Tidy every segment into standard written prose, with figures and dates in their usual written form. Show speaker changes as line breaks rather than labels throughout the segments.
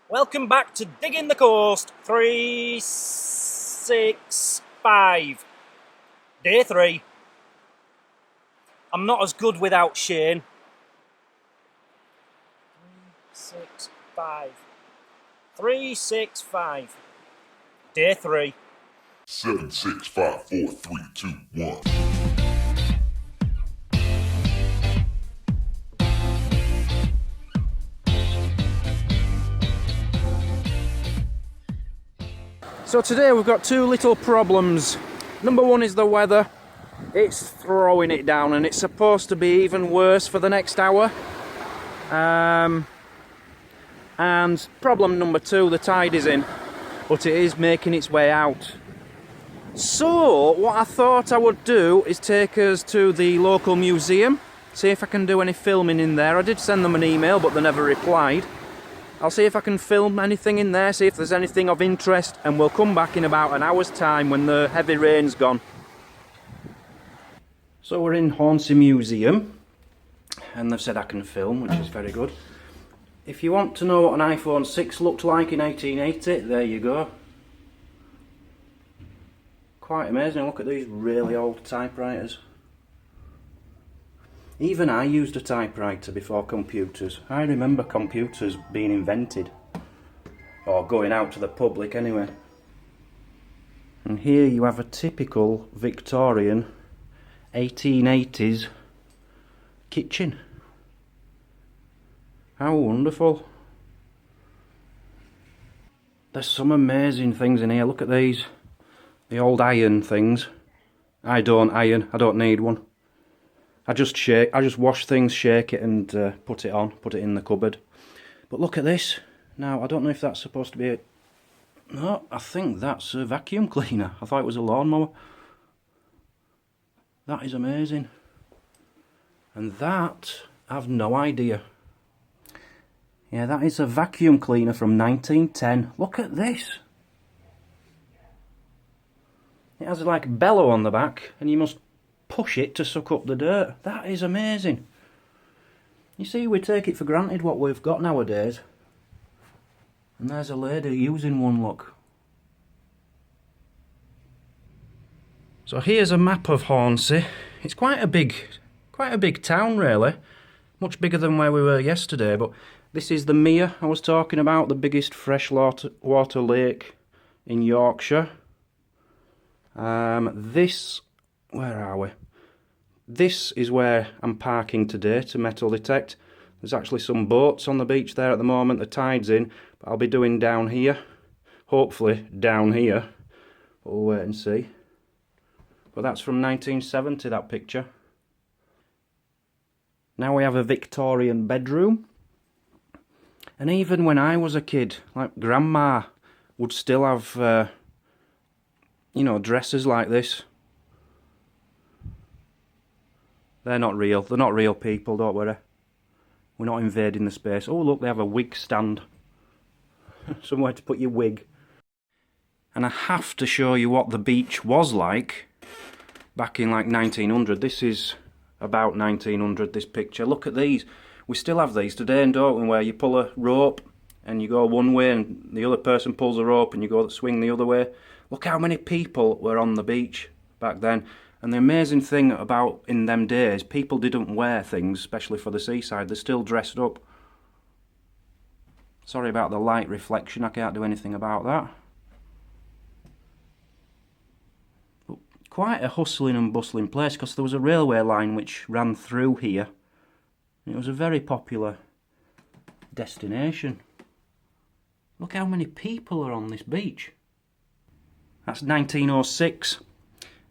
Welcome back to Digging the Coast 365. Day 3. I'm not as good without Shane. 365. 365. Day 3.
7, 6, 5, 4, 3, 2, 1.
So today we've got two little problems. Number one is the weather. It's throwing it down and it's supposed to be even worse for the next hour. And problem number two, the tide is in, but it is making its way out. So what I thought I would do is take us to the local museum, see if I can do any filming in there. I did send them an email but they never replied. I'll see if I can film anything in there, see if there's anything of interest, and we'll come back in about an hour's time when the heavy rain's gone. So we're in Hornsea Museum, and they've said I can film, which is very good. If you want to know what an iPhone 6 looked like in 1880, there you go. Quite amazing, look at these really old typewriters. Even I used a typewriter before computers. I remember computers being invented. Or going out to the public anyway. And here you have a typical Victorian 1880s kitchen. How wonderful. There's some amazing things in here. Look at these. The old iron things. I don't iron, I don't need one. I just wash things, shake it and put it in the cupboard. But look at this. Now, I don't know if that's supposed to be a... No, I think that's a vacuum cleaner. I thought it was a lawnmower. That is amazing. And that, I've no idea. Yeah, that is a vacuum cleaner from 1910. Look at this. It has like a bellow on the back and you must push it to suck up the dirt. That is amazing. You see, we take it for granted what we've got nowadays. And there's a lady using one, look. So here's a map of Hornsea. It's quite a big town really. Much bigger than where we were yesterday, but this is the mere I was talking about, the biggest freshwater lake in Yorkshire. Where are we? This is where I'm parking today to metal detect. There's actually some boats on the beach there at the moment, the tide's in, but I'll be doing down here. Hopefully down here. We'll wait and see. But that's from 1970, that picture. Now we have a Victorian bedroom. And even when I was a kid, like Grandma would still have, dresses like this. They're not real. They're not real people, don't worry. We're not invading the space. Oh, look, they have a wig stand. Somewhere to put your wig. And I have to show you what the beach was like back in like 1900. This is about 1900, this picture. Look at these. We still have these today, don't we, where you pull a rope and you go one way and the other person pulls a rope and you go swing the other way. Look how many people were on the beach back then. And the amazing thing about in them days, people didn't wear things, especially for the seaside. They're still dressed up. Sorry about the light reflection, I can't do anything about that. But quite a hustling and bustling place, because there was a railway line which ran through here. It was a very popular destination. Look how many people are on this beach. That's 1906.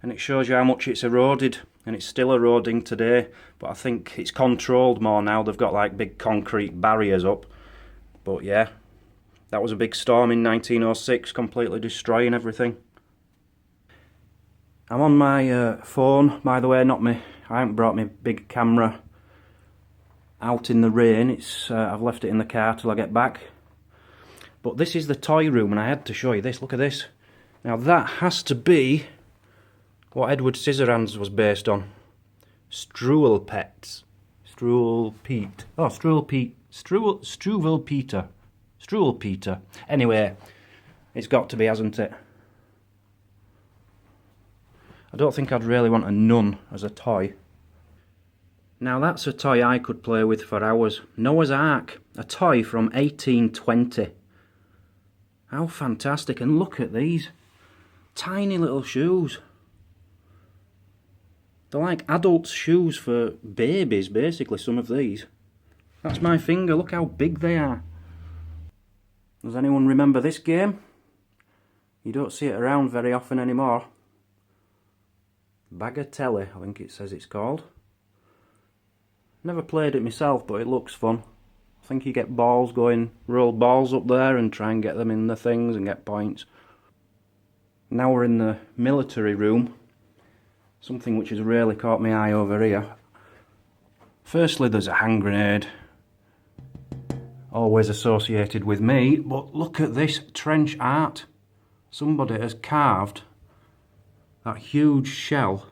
And it shows you how much it's eroded, and it's still eroding today, but I think it's controlled more now. They've got like big concrete barriers up. But yeah, that was a big storm in 1906, completely destroying everything. I'm on my phone, by the way, I haven't brought my big camera out in the rain. I've left it in the car till I get back. But this is the toy room, and I had to show you this. Look at this. Now that has to be what Edward Scissorhands was based on. Struwelpeter. Struwelpeter. Anyway, it's got to be, hasn't it? I don't think I'd really want a nun as a toy. Now that's a toy I could play with for hours. Noah's Ark, a toy from 1820. How fantastic, and look at these. Tiny little shoes. They're like adults' shoes for babies, basically, some of these. That's my finger, look how big they are. Does anyone remember this game? You don't see it around very often anymore. Bagatelle, I think it says it's called. Never played it myself, but it looks fun. I think you get balls going, roll balls up there and try and get them in the things and get points. Now we're in the military room. Something which has really caught my eye over here. Firstly, there's a hand grenade. Always associated with me, but look at this trench art. Somebody has carved that huge shell,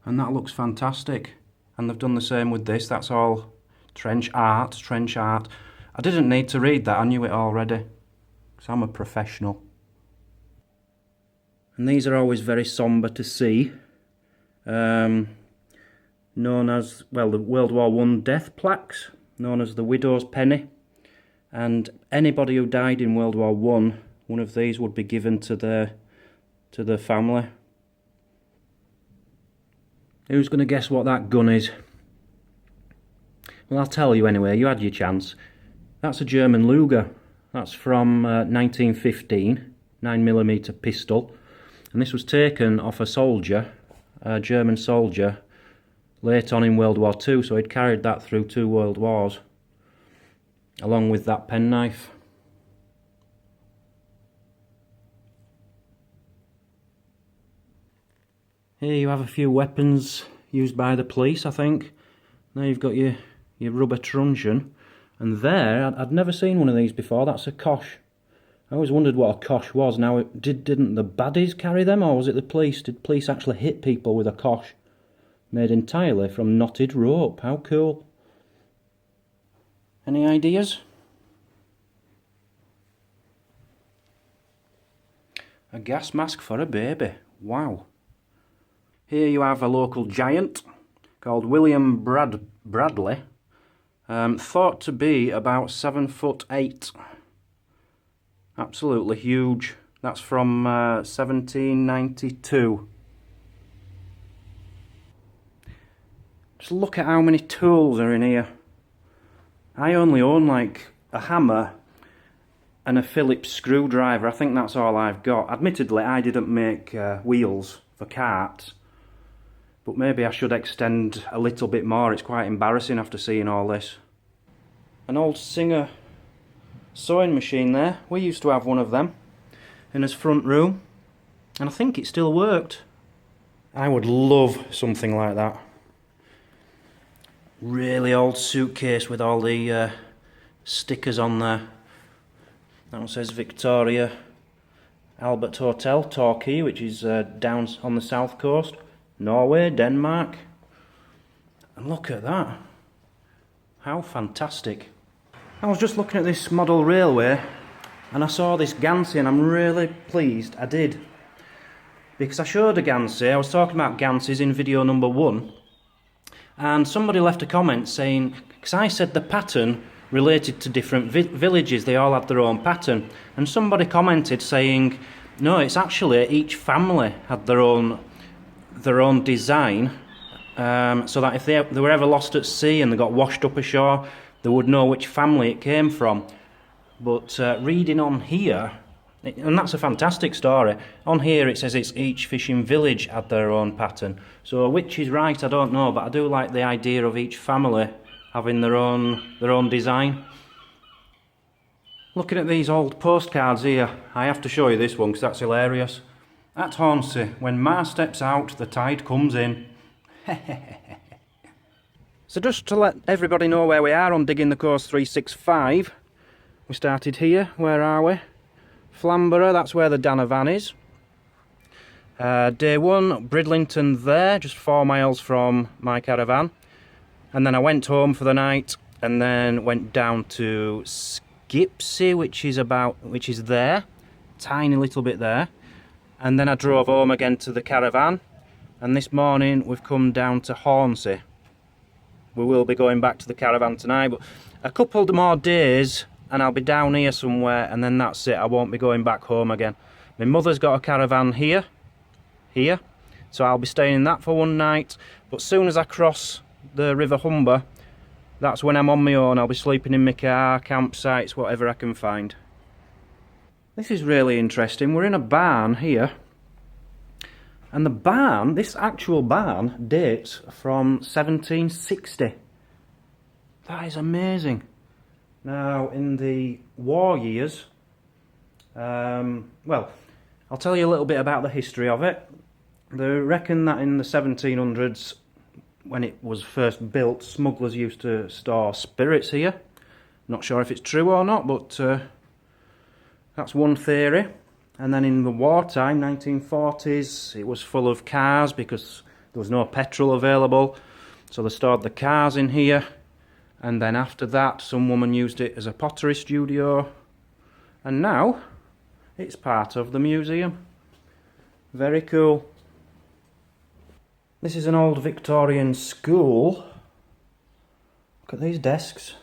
and that looks fantastic. And they've done the same with this. That's all trench art, trench art. I didn't need to read that, I knew it already, because I'm a professional. And these are always very sombre to see. Known as, well, the World War I death plaques, known as the widow's penny. And anybody who died in World War I, one of these would be given to their family. Who's going to guess what that gun is? Well, I'll tell you anyway, you had your chance. That's a German Luger. That's from 1915, 9mm pistol. And this was taken off a soldier, a German soldier, late on in World War II, so he'd carried that through 2 world wars, along with that penknife. Here you have a few weapons used by the police, I think. Now you've got your rubber truncheon. And there, I'd never seen one of these before, that's a Cosh. I always wondered what a Cosh was. Now, didn't the baddies carry them, or was it the police? Did police actually hit people with a Cosh? Made entirely from knotted rope, how cool. Any ideas? A gas mask for a baby, wow. Here you have a local giant called William Bradley, thought to be about 7'8". Absolutely huge. That's from 1792. Just look at how many tools are in here. I only own like a hammer and a Phillips screwdriver. I think that's all I've got. Admittedly, I didn't make wheels for carts. But maybe I should extend a little bit more. It's quite embarrassing after seeing all this. An old Singer sewing machine there. We used to have one of them in his front room. And I think it still worked. I would love something like that. Really old suitcase with all the stickers on there. That one says Victoria Albert Hotel, Torquay, which is down on the south coast. Norway, Denmark. And look at that. How fantastic. I was just looking at this model railway and I saw this Ganse and I'm really pleased I did. Because I showed a Ganse, I was talking about Ganses in video number 1, and somebody left a comment saying, because I said the pattern related to different villages, they all had their own pattern, and somebody commented saying, no, it's actually each family had their own design, so that if they were ever lost at sea and they got washed up ashore, they would know which family it came from. But reading on here, and that's a fantastic story, on here it says it's each fishing village had their own pattern. So which is right, I don't know, but I do like the idea of each family having their own design. Looking at these old postcards here, I have to show you this one because that's hilarious. At Hornsea, when Ma steps out, the tide comes in. So just to let everybody know where we are on Digging the Coast 365, we started here, where are we? Flamborough, that's where the Danavan is. Day 1, Bridlington there, just 4 miles from my caravan. And then I went home for the night and then went down to Gipsy, which is there, tiny little bit there. And then I drove home again to the caravan. And this morning we've come down to Hornsea. We will be going back to the caravan tonight, but a couple more days and I'll be down here somewhere, and then that's it. I won't be going back home again. My mother's got a caravan here, so I'll be staying in that for one night. But soon as I cross the River Humber, that's when I'm on my own. I'll be sleeping in my car, campsites, whatever I can find. This is really interesting. We're in a barn here. And the barn, this actual barn, dates from 1760. That is amazing. Now, in the war years, well, I'll tell you a little bit about the history of it. They reckon that in the 1700s, when it was first built, smugglers used to store spirits here. Not sure if it's true or not, but that's one theory. And then in the wartime, 1940s, it was full of cars because there was no petrol available. So they stored the cars in here. And then after that, some woman used it as a pottery studio. And now, it's part of the museum. Very cool. This is an old Victorian school. Look at these desks.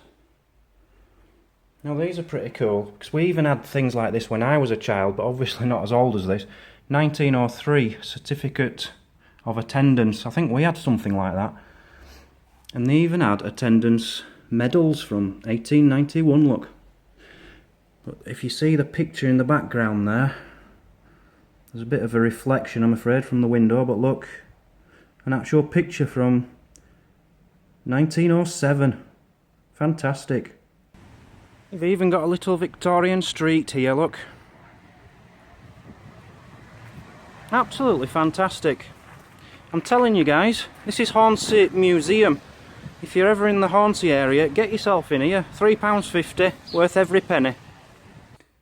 Now these are pretty cool, because we even had things like this when I was a child, but obviously not as old as this. 1903, certificate of attendance. I think we had something like that. And they even had attendance medals from 1891, look. But if you see the picture in the background there, there's a bit of a reflection, I'm afraid, from the window, but look, an actual picture from 1907. Fantastic. You've even got a little Victorian street here, look. Absolutely fantastic. I'm telling you guys, this is Hornsea Museum. If you're ever in the Hornsea area, get yourself in here. £3.50, worth every penny.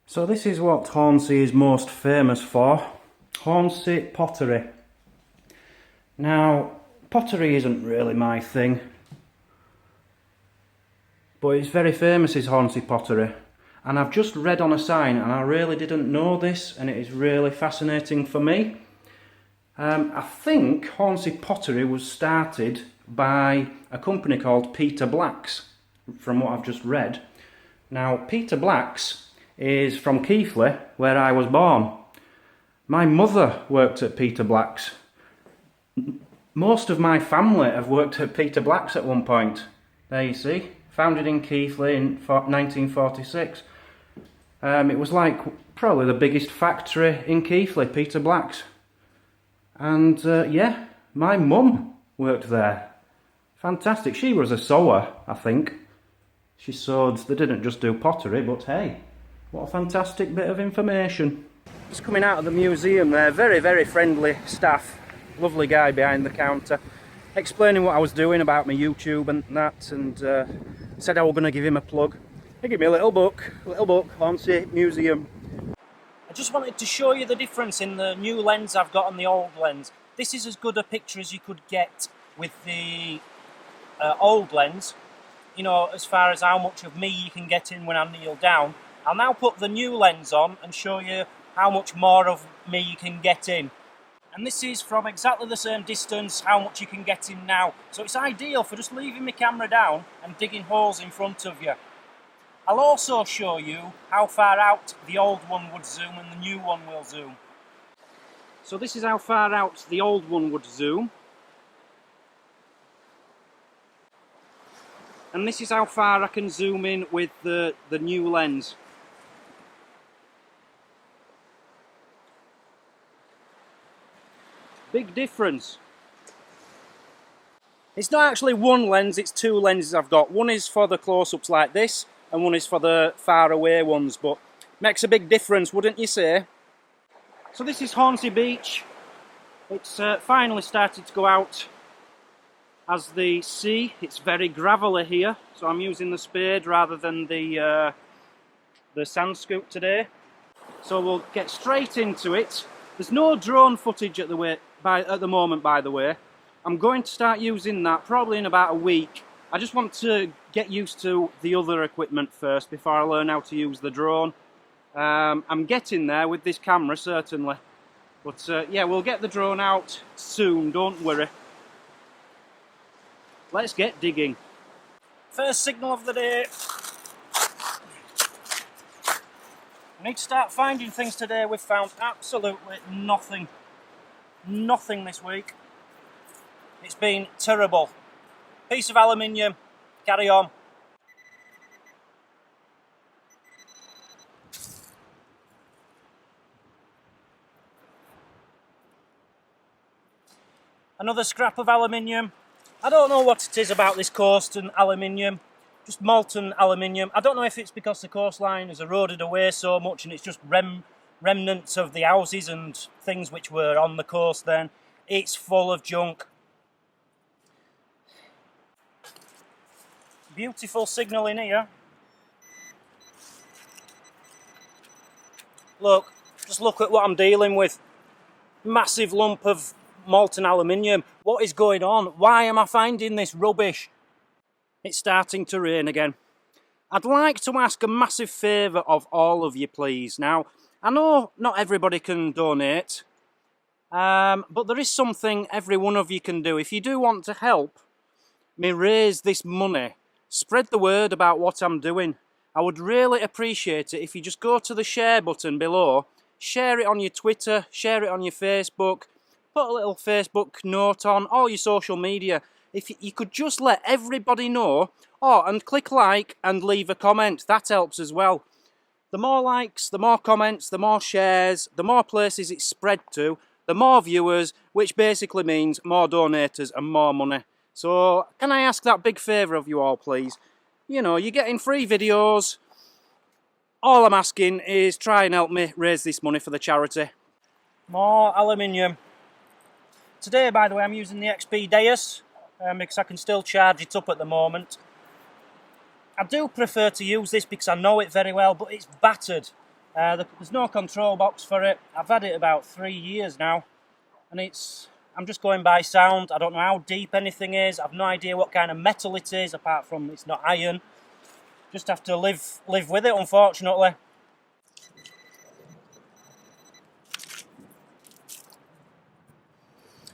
So this is what Hornsea is most famous for. Hornsea pottery. Now, pottery isn't really my thing. But it's very famous, is Hornsea pottery. And I've just read on a sign, and I really didn't know this, and it is really fascinating for me. I think Hornsea pottery was started by a company called Peter Black's, from what I've just read. Now, Peter Black's is from Keighley, where I was born. My mother worked at Peter Black's. Most of my family have worked at Peter Black's at one point. There you see. Founded in Keighley in 1946. It was like probably the biggest factory in Keighley, Peter Black's. And yeah, my mum worked there. Fantastic. She was a sewer, I think. She sewed, they didn't just do pottery, but hey, what a fantastic bit of information. Just coming out of the museum there, very, very friendly staff. Lovely guy behind the counter, explaining what I was doing about my YouTube and that, and said I was going to give him a plug. He gave me a little book, Hornsea Museum.
I just wanted to show you the difference in the new lens I've got and the old lens. This is as good a picture as you could get with the old lens, you know, as far as how much of me you can get in when I kneel down. I'll now put the new lens on and show you how much more of me you can get in. And this is from exactly the same distance how much you can get in now. So it's ideal for just leaving my camera down and digging holes in front of you. I'll also show you how far out the old one would zoom and the new one will zoom. So this is how far out the old one would zoom. And this is how far I can zoom in with the new lens. Big difference. It's not actually one lens, it's two lenses I've got. One is for the close-ups like this, and one is for the far away ones, but makes a big difference, wouldn't you say? So this is Hornsea Beach. It's finally started to go out as the sea. It's very gravelly here, so I'm using the spade rather than the sand scoop today. So we'll get straight into it. There's no drone footage at the moment, by the way. I'm going to start using that probably in about a week. I just want to
get used to the other equipment first before I learn how to use the drone. I'm getting there with this camera, certainly. But yeah, we'll get the drone out soon, don't worry. Let's get digging.
First signal of the day. I need to start finding things today. We've found absolutely nothing. Nothing this week. It's been terrible. Piece of aluminium. Carry on. Another scrap of aluminium. I don't know what it is about this coast and aluminium. Just molten aluminium. I don't know if it's because the coastline has eroded away so much and it's just remnants of the houses and things which were on the coast then. It's full of junk. Beautiful signal in here. Look, just look at what I'm dealing with. Massive lump of molten aluminium. What is going on? Why am I finding this rubbish? It's starting to rain again. I'd like to ask a massive favour of all of you, please. Now, I know not everybody can donate, but there is something every one of you can do. If you do want to help me raise this money, spread the word about what I'm doing. I would really appreciate it if you just go to the share button below, share it on your Twitter, share it on your Facebook, put a little Facebook note on, all your social media. If you could just let everybody know, and click like and leave a comment, that helps as well. The more likes, the more comments, the more shares, the more places it's spread to, the more viewers, which basically means more donators and more money. So, can I ask that big favour of you all, please? You know, you're getting free videos. All I'm asking is try and help me raise this money for the charity. More aluminium. Today, by the way, I'm using the XP Deus. Because I can still charge it up at the moment. I do prefer to use this because I know it very well, but it's battered. There's no control box for it. I've had it about 3 years now, and I'm just going by sound. I don't know how deep anything is. I've no idea what kind of metal it is, apart from it's not iron. Just have to live with it, unfortunately.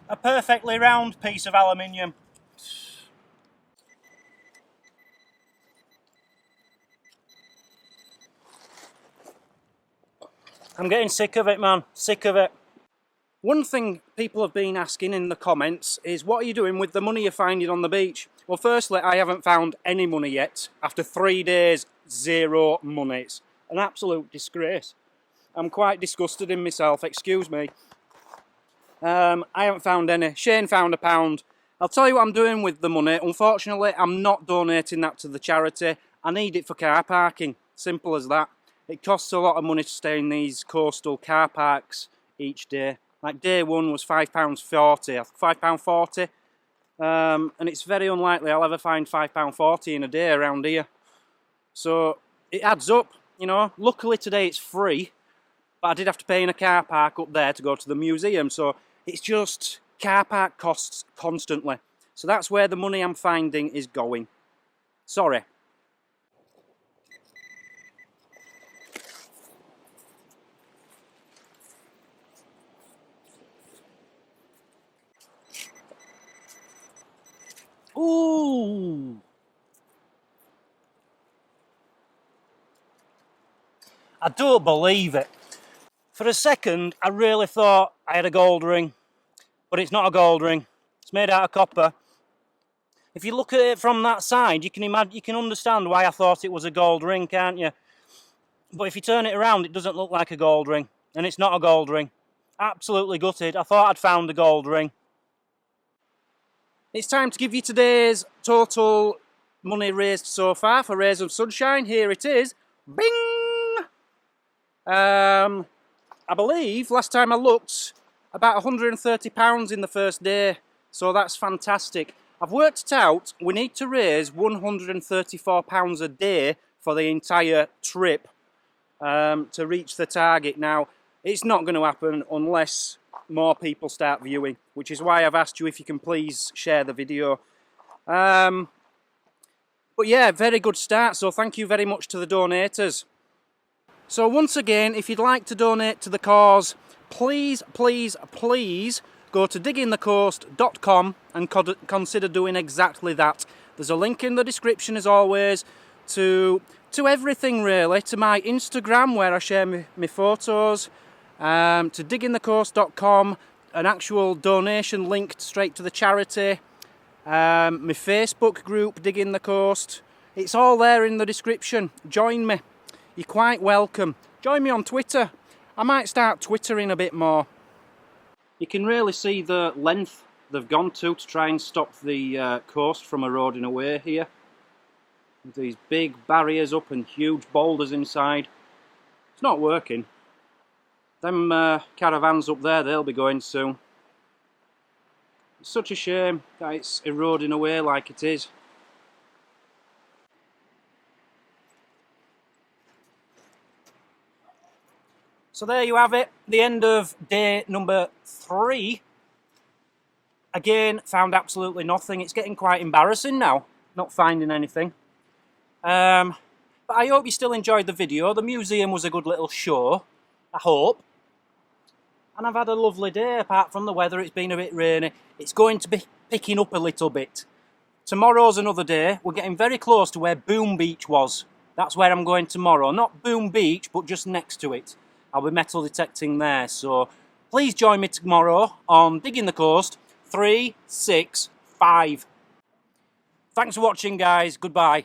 A perfectly round piece of aluminium. I'm getting sick of it, man. Sick of it.
One thing people have been asking in the comments is, what are you doing with the money you're finding on the beach? Well, firstly, I haven't found any money yet. After 3 days, 0 money. It's an absolute disgrace. I'm quite disgusted in myself, excuse me. I haven't found any. Shane found £1. I'll tell you what I'm doing with the money. Unfortunately, I'm not donating that to the charity. I need it for car parking. Simple as that. It costs a lot of money to stay in these coastal car parks each day. Like day one was £5.40, £5.40. And it's very unlikely I'll ever find £5.40 in a day around here. So it adds up, you know. Luckily today it's free, but I did have to pay in a car park up there to go to the museum. So it's just car park costs constantly. So that's where the money I'm finding is going. Sorry. Ooh!
I don't believe it. For a second, I really thought I had a gold ring, but it's not a gold ring. It's made out of copper. If you look at it from that side, you can understand why I thought it was a gold ring, can't you? But if you turn it around, it doesn't look like a gold ring, and it's not a gold ring. Absolutely gutted. I thought I'd found a gold ring.
It's time to give you today's total money raised so far for Rays of Sunshine. Here it is. Bing! I believe, last time I looked, about £130 in the first day. So that's fantastic. I've worked it out. We need to raise £134 a day for the entire trip to reach the target. Now, it's not going to happen unless more people start viewing, which is why I've asked you if you can please share the video. But But yeah, very good start, so thank you very much to the donators. So once again, if you'd like to donate to the cause, please, please, please go to diggingthecoast.com and consider doing exactly that. There's a link in the description, as always, to everything really, to my Instagram where I share my photos, to diggingthecoast.com, an actual donation linked straight to the charity, my Facebook group, Digging the Coast. It's all there in the description. Join me. You're quite welcome. Join me on Twitter. I might start twittering a bit more. You can really see the length they've gone to try and stop the coast from eroding away here. With these big barriers up and huge boulders inside. It's not working. Them caravans up there, they'll be going soon. It's such a shame that it's eroding away like it is. So there you have it, the end of day number 3. Again, found absolutely nothing. It's getting quite embarrassing now, not finding anything. But I hope you still enjoyed the video. The museum was a good little show, I hope. And I've had a lovely day, apart from the weather. It's been a bit rainy. It's going to be picking up a little bit. Tomorrow's another day. We're getting very close to where Boom Beach was. That's where I'm going tomorrow. Not Boom Beach, but just next to it. I'll be metal detecting there, so please join me tomorrow on Digging the Coast 365. Thanks for watching, guys. Goodbye.